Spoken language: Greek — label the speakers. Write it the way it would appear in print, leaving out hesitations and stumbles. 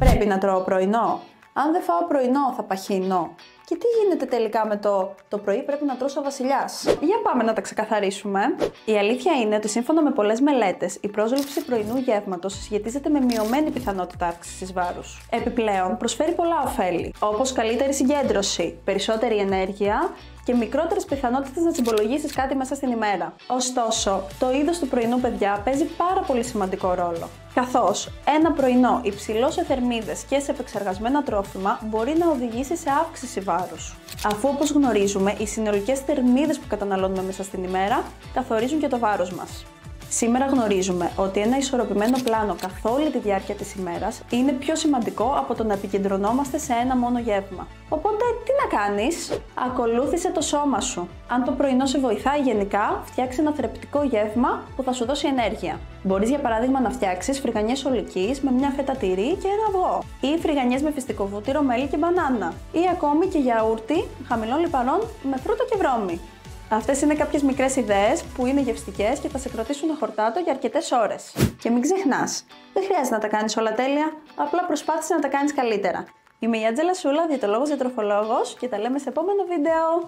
Speaker 1: Πρέπει να τρώω πρωινό. Αν δεν φάω πρωινό, θα παχύνω. Και τι γίνεται τελικά με το πρωί πρέπει να τρως ο βασιλιάς? Για πάμε να τα ξεκαθαρίσουμε. Η αλήθεια είναι ότι σύμφωνα με πολλές μελέτες, η πρόσληψη πρωινού γεύματος σχετίζεται με μειωμένη πιθανότητα αύξησης βάρους. Επιπλέον, προσφέρει πολλά ωφέλη, όπως καλύτερη συγκέντρωση, περισσότερη ενέργεια και μικρότερες πιθανότητες να τσιμπολογήσεις κάτι μέσα στην ημέρα. Ωστόσο, το είδος του πρωινού, παιδιά, παίζει πάρα πολύ σημαντικό ρόλο. Καθώς ένα πρωινό υψηλό σε θερμίδες και σε επεξεργασμένα τρόφιμα μπορεί να οδηγήσει σε αύξηση βάρους. Αφού, όπως γνωρίζουμε, οι συνολικές θερμίδες που καταναλώνουμε μέσα στην ημέρα καθορίζουν και το βάρος μας. Σήμερα γνωρίζουμε ότι ένα ισορροπημένο πλάνο καθ' όλη τη διάρκεια της ημέρας είναι πιο σημαντικό από το να επικεντρωνόμαστε σε ένα μόνο γεύμα. Οπότε, τι να κάνεις? Ακολούθησε το σώμα σου. Αν το πρωινό σε βοηθάει γενικά, φτιάξε ένα θρεπτικό γεύμα που θα σου δώσει ενέργεια. Μπορείς για παράδειγμα να φτιάξεις φρυγανιές ολικής με μια φέτα τυρί και ένα αυγό, ή φρυγανιές με φυστικό βούτυρο, μέλι και μπανάνα, ή ακόμη και γιαούρτι χαμηλών λιπαρών με φρούτα και βρώμη. Αυτές είναι κάποιες μικρές ιδέες που είναι γευστικές και θα σε κρατήσουν χορτάτο για αρκετές ώρες. Και μην ξεχνάς, δεν χρειάζεται να τα κάνεις όλα τέλεια, απλά προσπάθησε να τα κάνεις καλύτερα. Είμαι η Άντζελα Σούλα, διαιτολόγος, διατροφολόγος και τα λέμε σε επόμενο βίντεο.